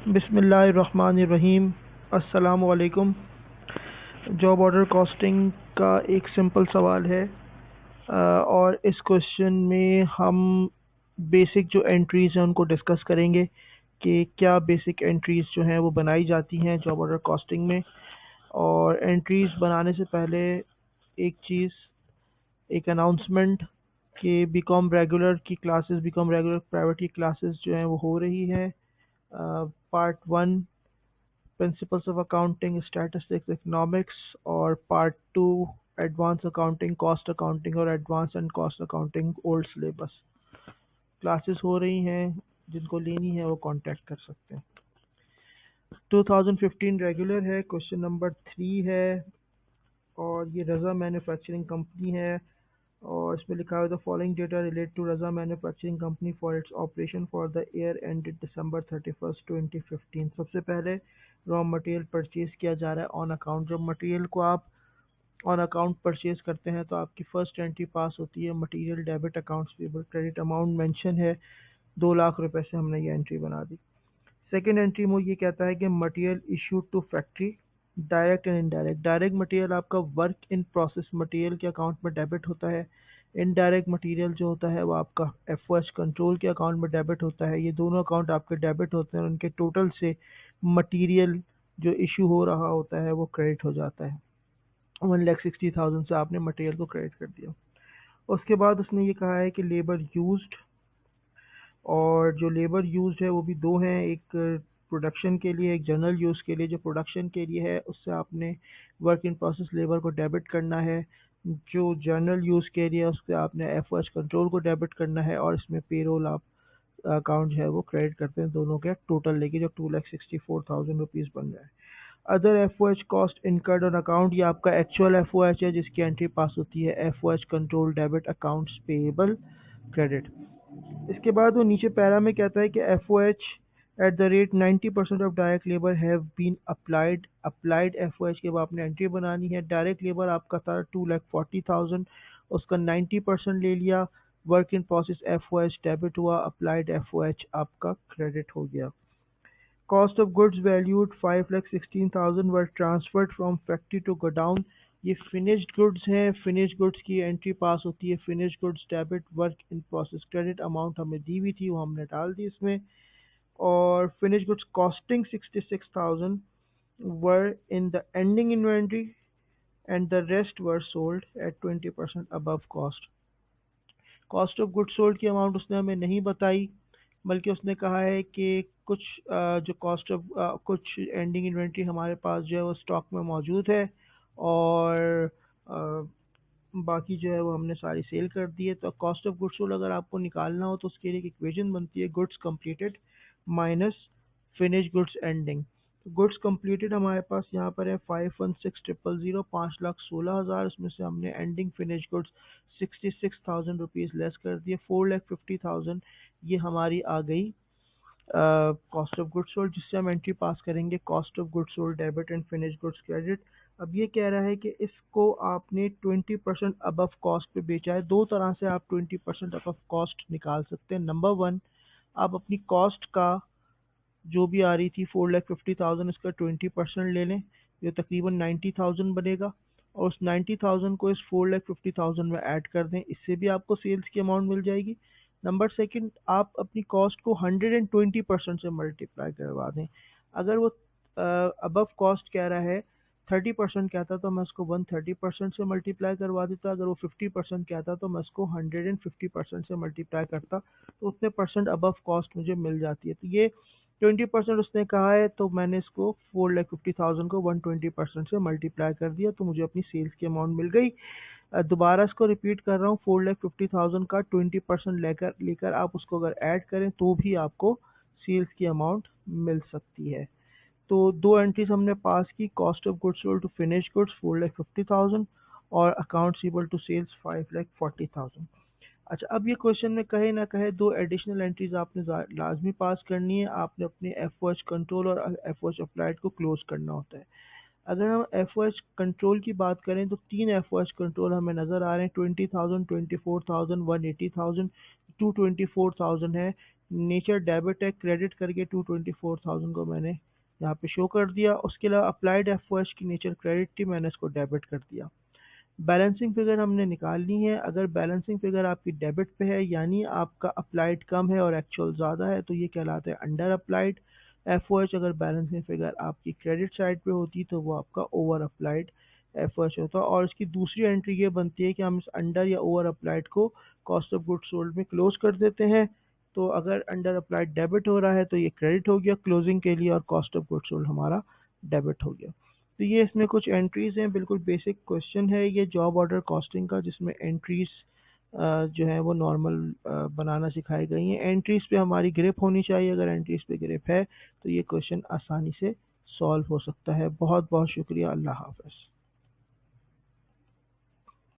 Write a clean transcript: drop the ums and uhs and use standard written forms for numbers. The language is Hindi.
बिस्मिल्लाहिर्रहमानिर्रहीम। अस्सलामु अलैकुम। जॉब ऑर्डर कॉस्टिंग का एक सिंपल सवाल है और इस क्वेश्चन में हम बेसिक जो एंट्रीज़ हैं उनको डिस्कस करेंगे कि क्या बेसिक एंट्रीज़ जो हैं वो बनाई जाती हैं जॉब ऑर्डर कॉस्टिंग में। और एंट्रीज़ बनाने से पहले एक चीज़, एक अनाउंसमेंट कि बीकॉम रेगुलर की क्लासेस, बीकॉम रेगुलर प्राइवेट की क्लासेस जो हैं वो हो रही हैं। Part 1 principles of accounting, statistics, economics, और part 2 advance accounting, cost accounting और advance and cost accounting old syllabus classes हो रही हैं। जिनको लेनी है वो कांटेक्ट कर सकते हैं। 2015 रेगुलर है, क्वेश्चन नंबर 3 है और ये रज़ा मैन्युफैक्चरिंग कंपनी है। और इसमें लिखा है the following data relate to Raza manufacturing company for its operation for the year ended December 31st 2015। सबसे पहले रॉ मटेरियल परचेज किया जा रहा है ऑन अकाउंट। जब मटेरियल को आप ऑन अकाउंट परचेज करते हैं तो आपकी फर्स्ट एंट्री पास होती है material debit accounts payable credit. Amount mention है 2 लाख रुपए से हमने ये एंट्री बना दी। सेकेंड एंट्री में ये कहता है कि material issued to factory direct and indirect. Direct material आपका वर्क इन प्रोसेस मटेरियल के अकाउंट में डेबिट होता है। इनडायरेक्ट मटेरियल जो होता है वो आपका एफओएच कंट्रोल के अकाउंट में डेबिट होता है। ये दोनों अकाउंट आपके डेबिट होते हैं और उनके टोटल से मटेरियल जो इशू हो रहा होता है वो क्रेडिट हो जाता है। 1,60,000 से आपने मटेरियल को क्रेडिट कर दिया। उसके बाद उसने ये कहा है कि लेबर यूज्ड, और जो लेबर यूज्ड है वो भी दो हैं, एक प्रोडक्शन के लिए, एक जनरल यूज़ के लिए। जो प्रोडक्शन के लिए है उससे आपने वर्क इन प्रोसेस लेबर को डेबिट करना है। जो जनरल यूज़ के लिए है उससे आपने एफओएच कंट्रोल को डेबिट करना है। और इसमें पेरोल आप अकाउंट जो है वो क्रेडिट करते हैं दोनों के टोटल लेके, जो 2,64,000 रुपीज़ बन रहा है। Other FOH cost incurred on account, ये आपका एक्चुअल एफओएच है जिसकी एंट्री पास होती है FOH control debit accounts payable credit. इसके बाद वो नीचे पैरा में कहता है कि F O H at the rate 90% of direct labour have been applied F O H के बाद आपने एंट्री बनानी है। डायरेक्ट लेबर आपका था 2,40,000, उसका 90% ले लिया। Work in process F O H debit हुआ, अप्लाइड एफ ओ एच आपका क्रेडिट हो गया। Cost of goods valued 5,16,000 were transferred from factory to godown. ये फिनिश्ड गुड्स हैं, फिनिश्ड गुड्स की एंट्री पास होती है finished goods debit work in process credit. Amount हमें दी हुई थी वो हमने डाल दी इसमें। और finished goods costing 66,000 were in the ending inventory and the rest were sold at 20% above cost. Cost of goods sold की अमाउंट उसने हमें नहीं बताई, बल्कि उसने कहा है कि कुछ जो कॉस्ट ऑफ कुछ एंडिंग इन्वेंट्री हमारे पास जो है वो स्टॉक में मौजूद है और अ, बाकी जो है वो हमने सारी सेल कर दी है। तो कॉस्ट ऑफ गुड्स सोल्ड अगर आपको निकालना हो तो उसके लिए एक इक्वेशन बनती है, goods completed minus finish goods ending. तो गुड्स कंप्लीटेड हमारे पास यहाँ पर है 516,000, 5,16,000। उसमें से हमने ending finish goods 66,000 rupees less कर दिए, 4,50,000 ये हमारी आ गई कॉस्ट ऑफ गुड्स सोल्ड, जिससे हम एंट्री पास करेंगे cost of goods sold debit and finish goods credit. अब ये कह रहा है कि इसको आपने 20% अबव कॉस्ट पे बेचा है। दो तरह से आप 20% अबव कॉस्ट निकाल सकते हैं। नंबर वन, आप अपनी कॉस्ट का जो भी आ रही थी 4,50,000, इसका 20% ले लें, जो तकरीबन 90,000 बनेगा। और उस 90,000 को इस 4,50,000 में ऐड कर दें, इससे भी आपको सेल्स की अमाउंट मिल जाएगी। नंबर सेकंड, आप अपनी कॉस्ट को 120% से मल्टीप्लाई करवा दें। अगर वो अबव कॉस्ट कह रहा है 30% कहता तो मैं उसको 130% से मल्टीप्लाई करवा देता। अगर वो 50% कहता तो मैं उसको 150% से मल्टीप्लाई करता, तो उतने परसेंट अबव कॉस्ट मुझे मिल जाती है। तो ये 20% उसने कहा है तो मैंने इसको 4,50,000 को 120% से मल्टीप्लाई कर दिया, तो मुझे अपनी सेल्स की अमाउंट मिल गई। दोबारा इसको रिपीट कर रहा हूँ, 4,50,000 का 20% लेकर लेकर आप उसको अगर ऐड करें तो भी आपको सेल्स की अमाउंट मिल सकती है। तो दो एंट्रीज हमने पास की, cost of goods sold to finish goods 4,50,000 और अकाउंट्स रिसीवेबल टू सेल्स 5,40,000। अच्छा, अब ये क्वेश्चन में कहे ना कहे दो एडिशनल एंट्रीज आपने लाजमी पास करनी है। आपने अपने एफ ओ एच कंट्रोल और एफ ओ एच अप्लाइड को क्लोज करना होता है। अगर हम एफ ओ एच कंट्रोल की बात करें तो तीन एफ ओ एच कंट्रोल हमें नज़र आ रहे हैं, 20,000, 24,000, 180,000। 224,000 है, नेचर डेबिट है, क्रेडिट करके 224,000 को मैंने यहाँ पे शो कर दिया। उसके अलावा अप्लाइड एफओएच की नेचर क्रेडिट थी, मैंने इसको डेबिट कर दिया। बैलेंसिंग फिगर हमने निकालनी है। अगर बैलेंसिंग फिगर आपकी डेबिट पे है यानी आपका अप्लाइड कम है और एक्चुअल ज़्यादा है तो ये कहलाता है अंडर अप्लाइड एफओएच। अगर बैलेंसिंग फिगर आपकी क्रेडिट साइड पे होती तो वो आपका ओवर अप्लाइड एफओएच होता। और इसकी दूसरी एंट्री ये बनती है कि हम इस अंडर या ओवर अप्लाइड को कॉस्ट ऑफ गुड्स सोल्ड में क्लोज कर देते हैं। तो अगर अंडर अप्लाइड डेबिट हो रहा है तो ये क्रेडिट हो गया क्लोजिंग के लिए और कॉस्ट ऑफ गुड्स सोल्ड हमारा डेबिट हो गया। तो ये इसमें कुछ एंट्रीज हैं, बिल्कुल बेसिक क्वेश्चन है ये जॉब ऑर्डर कॉस्टिंग का, जिसमें एंट्रीज जो है वो नॉर्मल बनाना सिखाई गई हैं। एंट्रीज पे हमारी ग्रिप होनी चाहिए, अगर एंट्रीज पे ग्रिप है तो ये क्वेश्चन आसानी से सॉल्व हो सकता है। बहुत बहुत शुक्रिया, अल्लाह हाफ़िज़।